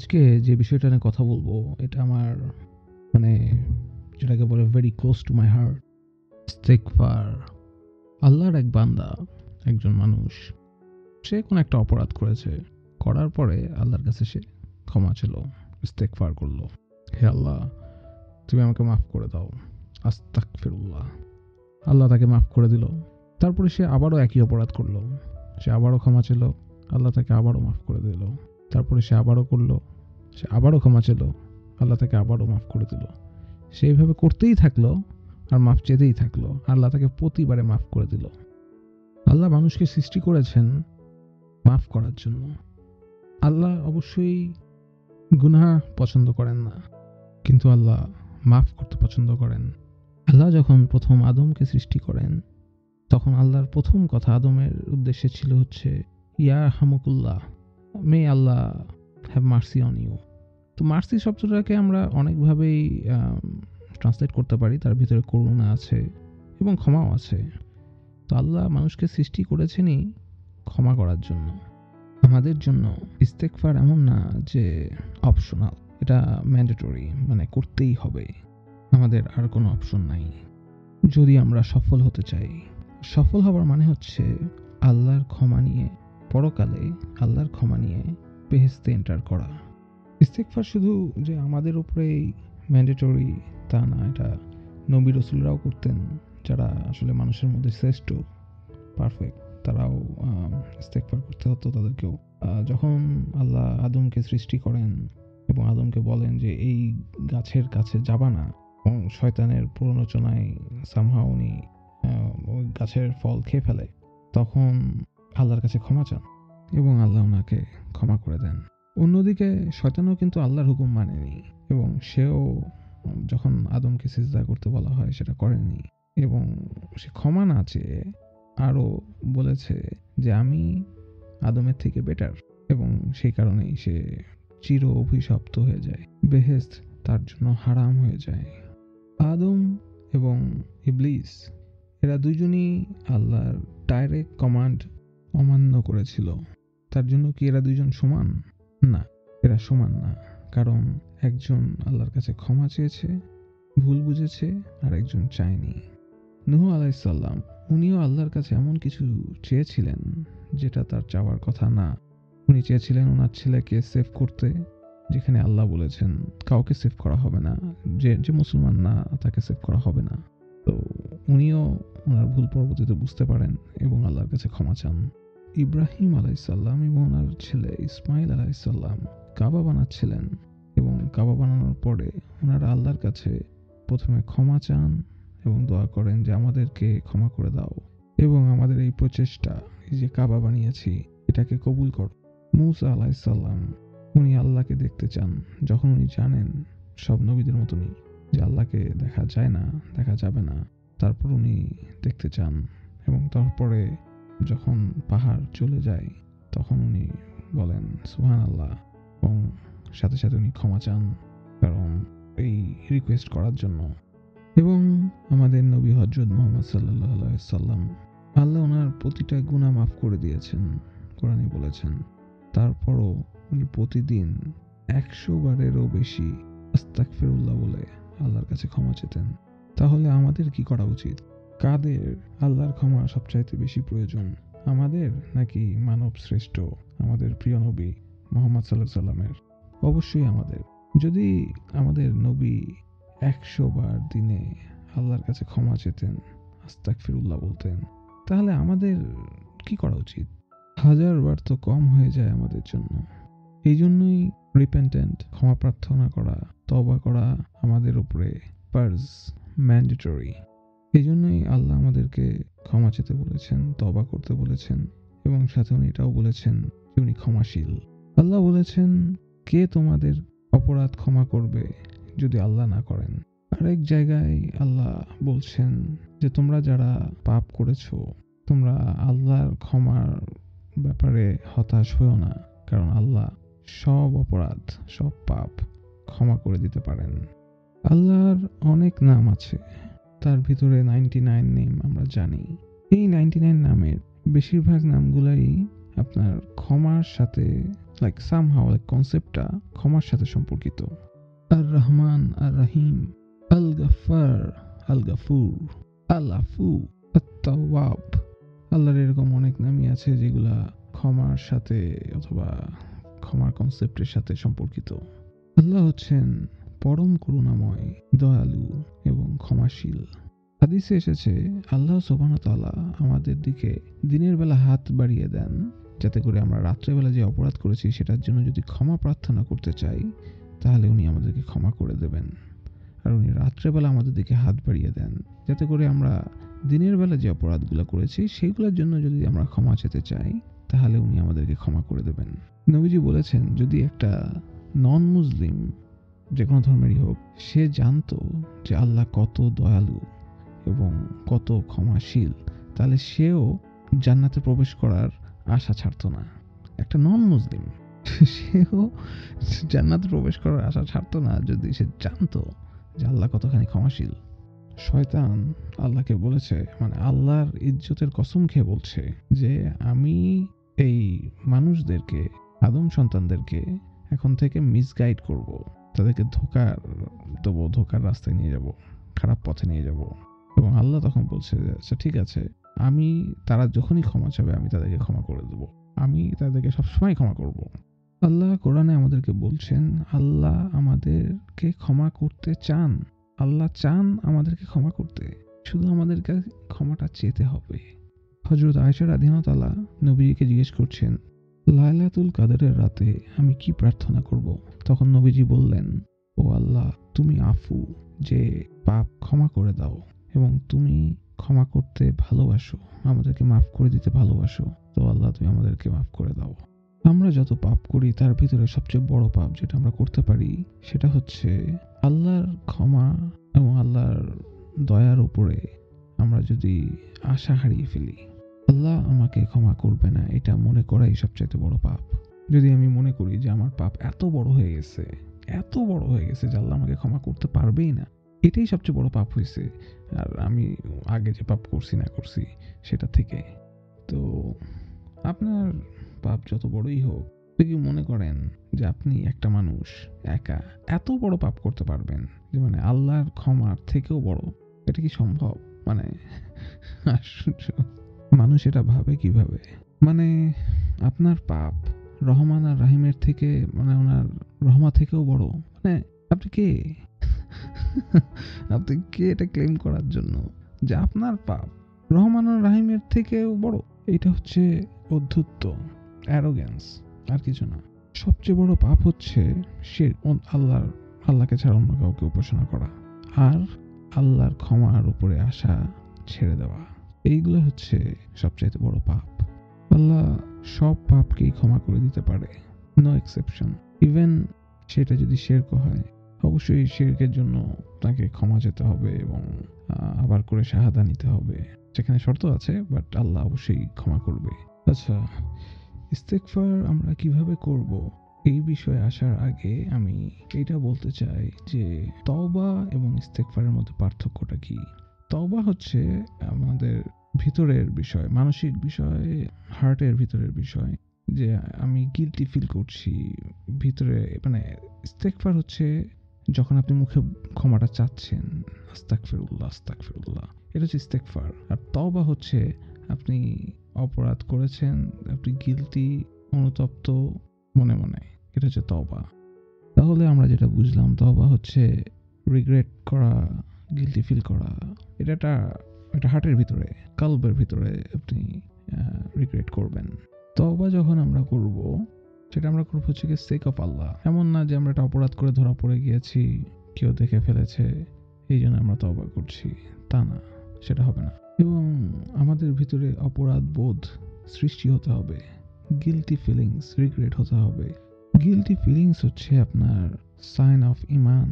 আজকে যে বিষয়টা নিয়ে কথা বলবো, এটা আমার মানে যেটাকে বলে very close to my heart. ইস্তেগফার। আল্লাহর এক বান্দা, একজন মানুষ, সে কোনো একটা অপরাধ করেছে। করার পরে আল্লাহর কাছে সে ক্ষমা ছিল, ইস্তেগফার করলো। হে আল্লাহ, তুমি আমাকে মাফ করে দাও। আস্তাগফিরুল্লাহ। আল্লাহ তাকে মাফ করে দিল। তারপরে সে আবারও একই অপরাধ করলো। সে আবারও ক্ষমা ছিল, আল্লাহ তাকে আবারও মাফ করে দিল। তারপরে সে আবারও করলো, সে আবারও ক্ষমা ছিল, আল্লাহ তাকে আবারও মাফ করে দিল। সে এইভাবে করতেই থাকলো আর মাফ চেতেই থাকলো। আল্লাহ তাকে প্রতিবারে মাফ করে দিল। আল্লাহ মানুষকে সৃষ্টি করেছেন মাফ করার জন্য। আল্লাহ অবশ্যই গুনাহ পছন্দ করেন না, কিন্তু আল্লাহ মাফ করতে পছন্দ করেন। আল্লাহ যখন প্রথম আদমকে সৃষ্টি করেন, তখন আল্লাহর প্রথম কথা আদমের উদ্দেশ্যে ছিল হচ্ছে, ইয়া হামুকুল্লাহ, মে আল্লাহ হ্যাভ মার্সি অন ইউ। তো মার্সি শব্দটাকে আমরা অনেকভাবেই ট্রান্সলেট করতে পারি। তার ভিতরে করুণা আছে এবং ক্ষমাও আছে। তো আল্লাহ মানুষকে সৃষ্টি করেছেনই ক্ষমা করার জন্য, আমাদের জন্য। ইস্তেগফার এমন না যে অপশনাল, এটা ম্যান্ডেটরি, মানে করতেই হবে, আমাদের আর কোনো অপশন নাই যদি আমরা সফল হতে চাই। সফল হবার মানে হচ্ছে আল্লাহর ক্ষমা নিয়ে, পরকালে আল্লাহর ক্ষমা নিয়ে বেহেশতে এন্টার করা। ইস্তেগফার শুধু যে আমাদের উপরেই ম্যান্ডেটরি তা না, এটা নবী রসুলরাও করতেন, যারা আসলে মানুষের মধ্যে শ্রেষ্ঠ, পারফেক্ট, তারাও ইস্তেগফার করতে হতো তাদেরকেও। যখন আল্লাহ আদমকে সৃষ্টি করেন এবং আদমকে বলেন যে এই গাছের কাছে যাবা না, এবং শয়তানের প্ররোচনায় সামহাও উনি ওই গাছের ফল খেয়ে ফেলে, তখন আল্লাহর কাছে ক্ষমা চান এবং আল্লাহ ওনাকে ক্ষমা করে দেন। অন্যদিকে শয়তানও কিন্তু আল্লাহর হুকুম মানেনি, এবং সেও যখন আদমকে সিজদা করতে বলা হয় সেটা করেনি, এবং সে ক্ষমা না চেয়ে আরও বলেছে যে আমি আদমের থেকে বেটার, এবং সেই কারণেই সে চির অভিশপ্ত হয়ে যায়, বেহেশত তার জন্য হারাম হয়ে যায়। আদম এবং ইবলিস, এরা দুজনই আল্লাহর ডাইরেক্ট কমান্ড অমান্য করেছিল। তার জন্য কি এরা দুইজন সমান? না, এরা সমান না। কারণ একজন আল্লাহর কাছে ক্ষমা চেয়েছে, ভুল বুঝেছে, আর একজন চায়নি। নূহ আলাইহিসসালাম, উনিও আল্লাহর কাছে এমন কিছু চেয়েছিলেন যেটা তার চাওয়ার কথা না। উনি চেয়েছিলেন ওনার ছেলেকে সেভ করতে, যেখানে আল্লাহ বলেছেন কাউকে সেভ করা হবে না, যে মুসলমান না তাকে সেভ করা হবে না। তো উনিও ওনার ভুল পরবর্তীতে বুঝতে পারেন এবং আল্লাহর কাছে ক্ষমা চান। ইব্রাহিম আলাইহিসসালাম এবং ওনার ছেলে ইসমাইল আলাইহিসসালাম কাবা বানাচ্ছিলেন, এবং কাবা বানানোর পরে ওনারা আল্লাহর কাছে প্রথমে ক্ষমা চান এবং দোয়া করেন যে আমাদেরকে ক্ষমা করে দাও এবং আমাদের এই প্রচেষ্টা, এই যে কাবা বানিয়েছি, এটাকে কবুল করো। মূসা আলাইহিসসালাম, উনি আল্লাহকে দেখতে চান, যখন উনি জানেন সব নবীদের মতনই যে আল্লাহকে দেখা যায় না, দেখা যাবে না, তারপর উনি দেখতে চান। এবং তারপরে যখন পাহাড় চলে যায়, তখন উনি বলেন সুবহানাল্লাহ, এবং সাথে সাথে উনি ক্ষমা চান, কারণ এই রিকোয়েস্ট করার জন্য। এবং আমাদের নবী হযরত মুহাম্মদ সাল্লাল্লাহু আলাইহি সাল্লাম, আল্লাহ ওনার প্রতিটা গুনাহ মাফ করে দিয়েছেন, কোরআনে বলেছেন। তারপরও উনি প্রতিদিন 100 বারেরও বেশি আস্তাগফিরুল্লাহ বলে আল্লাহর কাছে ক্ষমা চেতেন। তাহলে আমাদের কি করা উচিত? কাদের আল্লাহর ক্ষমা সবচাইতে বেশি প্রয়োজন, আমাদের নাকি মানব শ্রেষ্ঠ আমাদের প্রিয় নবী মুহাম্মদ সাল্লাল্লাহু আলাইহি সাল্লামের? অবশ্যই আমাদের। যদি আমাদের নবী 100 বার দিনে আল্লাহর কাছে ক্ষমা চেতেন, আস্তাগফিরুল্লাহ বলতেন, তাহলে আমাদের কি করা উচিত? 1000 বার তো কম হয়ে যায় আমাদের জন্য। এই জন্যই রিপেন্টেন্ট, ক্ষমা প্রার্থনা করা, তওবা করা আমাদের উপরে ফার্জ, ম্যান্ডেটরি। এই জন্যই আল্লাহ আমাদেরকে ক্ষমা চেতে বলেছেন, তওবা করতে বলেছেন, এবং সাথে উনি এটাও বলেছেন যে উনি ক্ষমাশীল। আল্লাহ বলেছেন, কে তোমাদের অপরাধ ক্ষমা করবে যদি আল্লাহ না করেন? আরেক জায়গায় আল্লাহ বলছেন যে তোমরা যারা পাপ করেছো, তোমরা আল্লাহর ক্ষমার ব্যাপারে হতাশ হও না, কারণ আল্লাহ সব অপরাধ, সব পাপ ক্ষমা করে দিতে পারেন। আল্লাহর অনেক নাম আছে, তার ভিতরে 99 নেম আমরা জানি। এই 99 নামের বেশিরভাগ নামগুলাই আপনার ক্ষমার সাথে লাইক সামহাও লাইক কনসেপ্টটা ক্ষমার সাথে সম্পর্কিত। আর রহমান, আর রহিম, আল গাফফার, আল গাফুর, আল আফু, আত-তাওয়াব। আল্লাহর এরকম অনেক নামই আছে যেগুলা ক্ষমার সাথে অথবা ক্ষমার কনসেপ্টের সাথে সম্পর্কিত। আল্লাহ হচ্ছেন পরম করুণাময়, দয়ালু এবং ক্ষমাশীল। হাদিসে এসেছে আল্লাহ সুবহানাহু ওয়া তাআলা আমাদের দিকে দিনের বেলা হাত বাড়িয়ে দেন, যাতে করে আমরা রাত্রেবেলা যে অপরাধ করেছি সেটার জন্য যদি ক্ষমা প্রার্থনা করতে চাই তাহলে উনি আমাদেরকে ক্ষমা করে দেবেন। আর উনি রাত্রেবেলা আমাদের দিকে হাত বাড়িয়ে দেন যাতে করে আমরা দিনের বেলা যে অপরাধগুলো করেছি সেইগুলোর জন্য যদি আমরা ক্ষমা চেতে চাই তাহলে উনি আমাদেরকে ক্ষমা করে দেবেন। নবীজি বলেছেন যদি একটা নন মুসলিম যে কোনো ধর্মেরই হোক সে জানতো যে আল্লাহ কত দয়ালু এবং কত ক্ষমাশীল তাহলে সেও জান্নাতে প্রবেশ করার আশা ছাড়তো না। একটা নন মুসলিম সেও জান্নাতে প্রবেশ করার আশা ছাড়তো না যদি সে জানতো যে আল্লাহ কতখানি ক্ষমাশীল। শয়তান আল্লাহকে বলেছে, মানে আল্লাহর ইজ্জতের কসম খেয়ে বলছে যে আমি এই মানুষদেরকে, আদম সন্তানদেরকে এখন থেকে মিসগাইড করব, তাদেরকে ধোকার রাস্তায় নিয়ে যাব, খারাপ পথে নিয়ে যাব। এবং আল্লাহ তখন বলছে আচ্ছা ঠিক আছে, আমি তারা যখনই ক্ষমা চাবে আমি তাদেরকে ক্ষমা করে দেবো, আমি তাদেরকে সবসময় ক্ষমা করব। আল্লাহ কোরআনে আমাদেরকে বলছেন আল্লাহ আমাদেরকে ক্ষমা করতে চান, আল্লাহ চান আমাদেরকে ক্ষমা করতে, শুধু আমাদেরকে ক্ষমাটা চেতে হবে। হযরত আয়েশা রাদিয়াল্লাহু তাআলা নবীজিকে জিজ্ঞেস করছেন লাইলাতুল কাদরের রাতে আমি কি প্রার্থনা করব? তখন নবীজি বললেন ও আল্লাহ তুমি আফু, যে পাপ ক্ষমা করে দাও এবং তুমি ক্ষমা করতে ভালোবাসো, আমাদেরকে মাফ করে দিতে ভালোবাসো, তো আল্লাহ তুমি আমাদেরকে মাফ করে দাও। আমরা যত পাপ করি তার ভিতরে সবচেয়ে বড় পাপ যেটা আমরা করতে পারি সেটা হচ্ছে আল্লাহর ক্ষমা এবং আল্লাহর দয়ার উপরে আমরা যদি আশা হারিয়ে ফেলি, আল্লাহ আমাকে ক্ষমা করবে না এটা মনে করাই সবচেয়ে বড় পাপ। যদি আমি মনে করি যে আমার পাপ এত বড় হয়ে গেছে যে আল্লাহ আমাকে ক্ষমা করতে পারবেই না, এটাই সবচেয়ে বড় পাপ হয়েছে, আর আমি আগে যে পাপ করছি না করছি সেটা থেকে। তো আপনার পাপ যত বড়ই হোক, যদি মনে করেন যে আপনি একটা মানুষ একা এত বড় পাপ করতে পারবেন যে মানে আল্লাহর ক্ষমার থেকেও বড়, এটা কি সম্ভব? মানে আশ্চর্য, মানুষ এটা ভাবে কিভাবে? মানে আপনার পাপ রহমান আর রাহিমের থেকে, মানে ওনার রহমা থেকেও বড়, মানে আপনি কে? আপনি কে এটা ক্লেম করার জন্য যে আপনার পাপ রহমান আর রাহিমের থেকেও বড়? এটা হচ্ছে অধ্যত্ব, অ্যারোগ্যান্স, আর কিছু না। সবচেয়ে বড় পাপ হচ্ছে সে আল্লাহকে ছাড়া অন্য কাউকে উপাসনা করা আর আল্লাহর ক্ষমার উপরে আশা ছেড়ে দেওয়া। এইগুলো হচ্ছে সবচাইতে বড় পাপ। আল্লাহ সব পাপকেই ক্ষমা করে দিতে পারে, নো এক্সেপশন। ইভেন সেটা যদি শিরক হয়, অবশ্যই শিরকের জন্য তাকে ক্ষমা যেতে হবে এবং আবার করে শাহাদা নিতে হবে, সেখানে শর্ত আছে, বাট আল্লাহ অবশ্যই ক্ষমা করবে। আচ্ছা, ইস্তেগফার আমরা কিভাবে করব এই বিষয়ে আসার আগে আমি এটা বলতে চাই যে তওবা এবং ইস্তেগফারের মধ্যে পার্থক্যটা কি। তওবা হচ্ছে আমাদের ভিতরের বিষয়, মানসিক বিষয়, হার্টের ভিতরের বিষয়, যে আমি গিল্টি ফিল করছি ভিতরে। মানে ইস্তেগফার হচ্ছে যখন আপনি মুখে ক্ষমাটা চাচ্ছেন, আস্তাগফিরুল্লাহ আস্তাগফিরুল্লাহ, এটা হচ্ছে ইস্তেগফার। আর তওবা হচ্ছে আপনি অপরাধ করেছেন, আপনি গিল্টি, অনুতপ্ত মনে মনে, এটা হচ্ছে তওবা। তাহলে আমরা যেটা বুঝলাম, তওবা হচ্ছে রিগ্রেট করা, গিল্টি ফিল করা, এটা হার্টের ভিতরে, কালবের ভিতরে আপনি রিগ্রেট করবেন। তওবা যখন আমরা করব, সেটা আমরা করবো হচ্ছে কি সেক অফ আল্লাহ। এমন না যে আমরা একটা অপরাধ করে ধরা পড়ে গিয়েছি, কেউ দেখে ফেলেছে এই জন্য আমরা তওবা করছি, তা না, সেটা হবে না। এবং আমাদের ভিতরে অপরাধ বোধ সৃষ্টি হতে হবে, গিল্টি ফিলিংস, রিগ্রেট হতে হবে। গিল্টি ফিলিংস হচ্ছে আপনার সাইন অফ ইমান।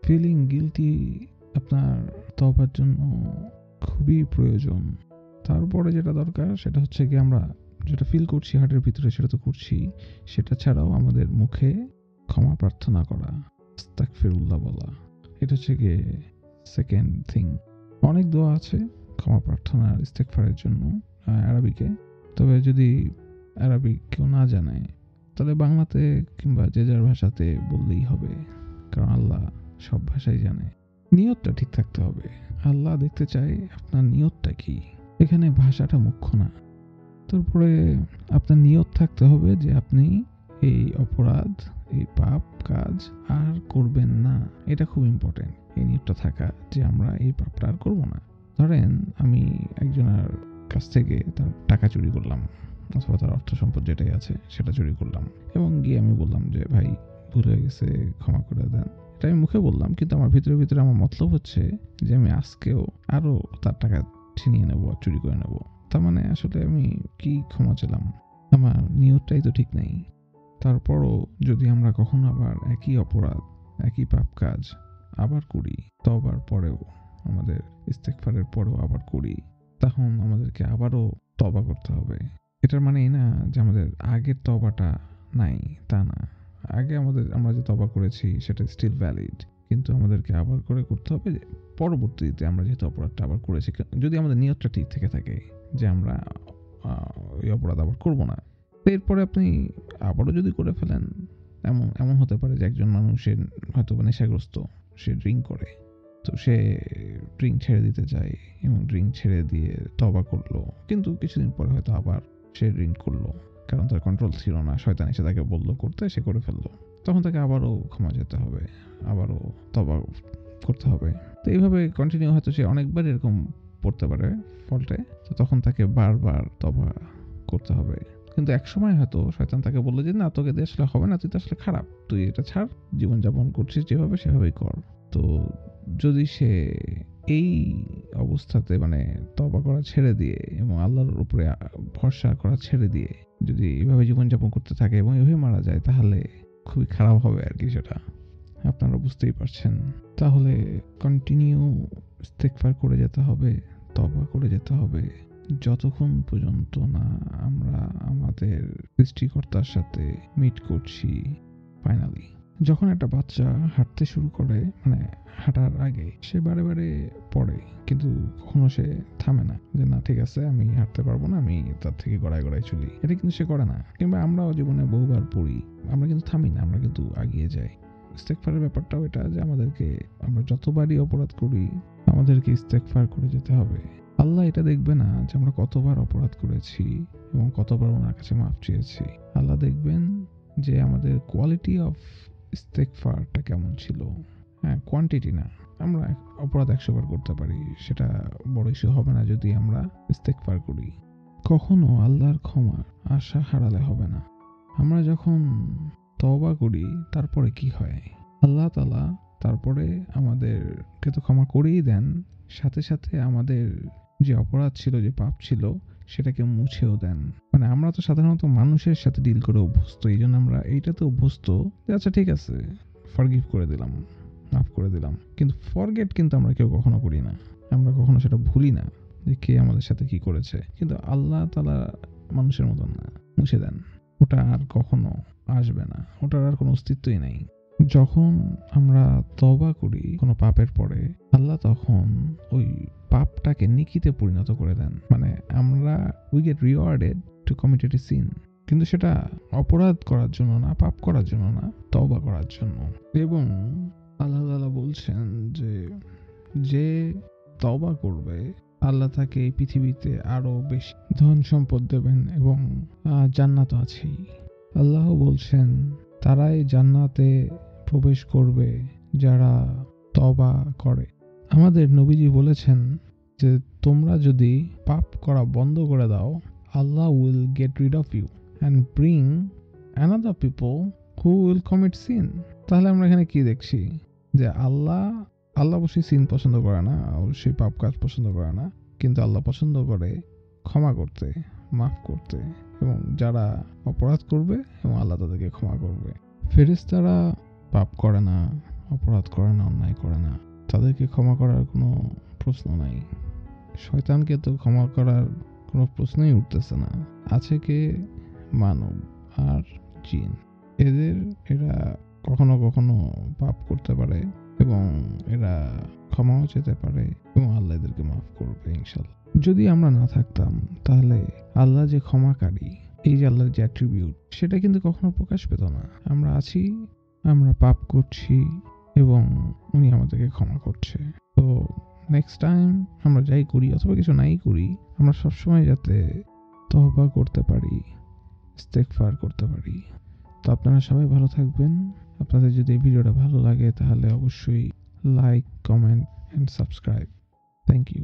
ফিলিং গিল্টি আপনার তওবার জন্য খুবই প্রয়োজন। তারপরে যেটা দরকার সেটা হচ্ছে কি আমরা যেটা ফিল করছি হার্টের ভিতরে সেটা তো করছি, সেটা ছাড়াও আমাদের মুখে ক্ষমা প্রার্থনা করা, আস্তাগফিরুল্লাহ বলা, এটা হচ্ছে গিয়ে সেকেন্ড থিং। অনেক দোয়া আছে ক্ষমা প্রার্থনা আর ইস্তেগফারের জন্য আরবিকে, তবে যদি আরবিক কেউ না জানে তাহলে বাংলাতে কিংবা যে যার ভাষাতে বললেই হবে, কারণ আল্লাহ সব ভাষাই জানে। নিয়তটা ঠিক থাকতে হবে। আল্লাহ দেখতে চায় আপনার নিয়তটা কি। এখানে ভাষাটা মুখ্য না। তারপরে আপনার নিয়ত থাকতে হবে যে আপনি এই অপরাধ, এই পাপ কাজ আর করবেন না। এটা খুব ইম্পর্টেন্ট, এই নিয়তটা থাকা যে আমরা এই পাপটা আর করবো না। ধরেন আমি একজনের কাছ থেকে তার টাকা চুরি করলাম, অথবা তার অর্থ সম্পদ যেটাই আছে সেটা চুরি করলাম, এবং গিয়ে আমি বললাম যে ভাই ভুল হয়ে গেছে, ক্ষমা করে দেন। এটা আমি মুখে বললাম, কিন্তু আমার ভিতরে ভিতরে আমার মতলব হচ্ছে যে আমি আজকেও আরো তার টাকা ছিনিয়ে নেবো, চুরি করে নেবো। তার মানে আসলে আমি কি ক্ষমা চাইলাম? আমার নিয়তটাই তো ঠিক নেই। তারপরও যদি আমরা কখনো আবার একই অপরাধ, একই পাপ কাজ আবার করি, তওবার পরেও, আমাদের ইস্তেগফারের পরেও আবার করি, তখন আমাদেরকে আবারও তওবা করতে হবে। এটার মানে এই না যে আমাদের আগের তওবাটা নাই, তা না। আগে আমরা যে তওবা করেছি সেটা স্টিল ভ্যালিড, কিন্তু আমাদেরকে আবার করে করতে হবে যে পরবর্তীতে আমরা যেহেতু অপরাধটা আবার করেছি, যদি আমাদের নিয়তটা ঠিক থেকে থাকে যে আমরা ওই অপরাধ আবার করবো না। এরপরে আপনি আবারও যদি করে ফেলেন, এমন হতে পারে যে একজন মানুষের হয়তো নেশাগ্রস্ত, সে ড্রিঙ্ক করে, তো সে ড্রিঙ্ক ছেড়ে দিতে চায় এবং ড্রিঙ্ক ছেড়ে দিয়ে তওবা করলো, কিন্তু কিছুদিন পরে হয়তো আবার সে ড্রিঙ্ক করলো, কারণ তার কন্ট্রোল ছিল না, শয়তান এসে তাকে বললো করতে, সে করে ফেললো। তখন তাকে আবারও ক্ষমা যেতে হবে, আবারও তওবা করতে হবে। তো এইভাবে কন্টিনিউ হয়তো সে অনেকবার এরকম পড়তে পারে ফল্টে, তো তখন তাকে বারবার তওবা করতে হবে। কিন্তু একসময় হয়তো শয়তান তাকে বললো যে না, তোকে দিয়ে আসলে হবে না, তুই তো আসলে খারাপ, তুই এটা ছাড়, জীবনযাপন করছিস যেভাবে সেভাবেই কর। তো যদি সে এই অবস্থাতে তওবা করা ছেড়ে দিয়ে এবং আল্লাহর উপরে ভরসা করা ছেড়ে দিয়ে যদি এইভাবে জীবনযাপন করতে থাকে এবং এভাবে মারা যায়, তাহলে খুবই খারাপ হবে আর কি, সেটা আপনারা বুঝতেই পারছেন। তাহলে কন্টিনিউ ইস্তেগফার করে যেতে হবে, তওবা করে যেতে হবে, যতক্ষণ পর্যন্ত না আমরা আমাদের সৃষ্টিকর্তার সাথে মিট করছি ফাইনালি। যখন একটা বাচ্চা হাঁটতে শুরু করে, হাঁটার আগে সে বারে বারে পড়ে, কিন্তু কখনো সে থামে না যে না ঠিক আছে আমি হাঁটতে পারবো না, আমি তার থেকে গড়ায় গড়ায় চলি। এটা কিন্তু সে করে না। কিংবা আমরাও জীবনে বহুবার পড়ি, আমরা কিন্তু থামি না, আমরা কিন্তু এগিয়ে যাই। ইস্তেগফারের ব্যাপারটাও এটা যে আমরা যতবারই অপরাধ করি, আমাদেরকে ইস্তেগফার করে যেতে হবে। আল্লাহ এটা দেখবে না যে আমরা কতবার অপরাধ করেছি এবং কতবার ওনার কাছে মাফ চেয়েছি। আল্লাহ দেখবেন যে আমাদের কোয়ালিটি অফ ইস্তেগফারটা কেমন ছিল। হ্যাঁ, কোয়ান্টিটি না। আমরা অপরাধ 100 বার করতে পারি, সেটা বড় ইস্যু হবে না যদি আমরা ইস্তেগফার করি। কখনো আল্লাহর ক্ষমার আশা হারালে হবে না। আমরা যখন তওবা করি তারপরে কি হয়, আল্লাহ তাআলা তারপরে আমাদেরকে তো ক্ষমা করেই দেন, সাথে সাথে আমাদের যে অপরাধ ছিল, যে পাপ ছিল, সেটাকে মুছেও দেন। আমরা তো সাধারণত মানুষের সাথে ডিল করে অভ্যস্ত, এই জন্য আমরা এইটাতে অভ্যস্ত যে আচ্ছা ঠিক আছে, ফরগিভ করে দিলাম, মাফ করে দিলাম। কিন্তু ফরগেট কিন্তু আমরা কেউ কখনো করি না, আমরা কখনো সেটা ভুলি না যে কে আমাদের সাথে কি করেছে। কিন্তু আল্লাহ তাআলা মানুষের মতন না, মুছে দেন। ওটা আর কখনো আসবে না, ওটার আর কোনো অস্তিত্বই নাই। যখন আমরা তওবা করি কোনো পাপের পরে, আল্লাহ তখন ওই পাপটাকে নেকিতে পরিণত করে দেন। আমরা we get rewarded to committed a sin, কিন্তু সেটা অপরাধ করার জন্য না, পাপ করার জন্য না, তওবা করার জন্য। এবং আল্লাহ তাআলা বলছেন যে যে তওবা করবে, আল্লাহ তাকে এই পৃথিবীতে আরো বেশি ধন সম্পদ দেবেন এবং জান্নাত আছেই। আল্লাহ বলছেন তারাই জান্নাতে প্রবেশ করবে যারা তওবা করে। আমাদের নবীজি বলেছেন যে তোমরা যদি পাপ করা বন্ধ করে দাও, Allah will get rid of you and bring another people who will commit sin. তাহলে আমরা এখানে কি দেখছি যে আল্লাহ অবশ্যই সিন পছন্দ করে না, অবশ্যই পাপ কাজ পছন্দ করে না, কিন্তু আল্লাহ পছন্দ করে ক্ষমা করতে, মাফ করতে, এবং যারা অপরাধ করবে এবং আল্লাহ তাদেরকে ক্ষমা করবে। ফেরেশতারা পাপ করে না, অপরাধ করে না, অন্যায় করে না, তাদেরকে ক্ষমা করার কোনো প্রশ্ন নাই। শয়তানকে তো ক্ষমা করার কোনো প্রশ্নই উঠতেছে না। আছে কে? মানব আর জিন। এরা কখনো কখনো পাপ করতে পারে এবং এরা ক্ষমাও চেতে পারে এবং আল্লাহ এদেরকে মাফ করবে ইনশাল্লাহ। যদি আমরা না থাকতাম, তাহলে আল্লাহ যে ক্ষমাকারী, এই যে আল্লাহর যে অ্যাট্রিবিউট, সেটা কিন্তু কখনো প্রকাশ পেত না। আমরা আছি, আমরা পাপ করছি এবং উনি আমাদেরকে ক্ষমা করছে। তো নেক্সট টাইম আমরা যাই করি অথবা কিছু নাই করি, আমরা সবসময় যাতে তওবা করতে পারি, ইস্তেগফার করতে পারি। তো আপনারা সবাই ভালো থাকবেন। আপনাদের যদি এই ভিডিওটা ভালো লাগে তাহলে অবশ্যই like, comment and subscribe. Thank you.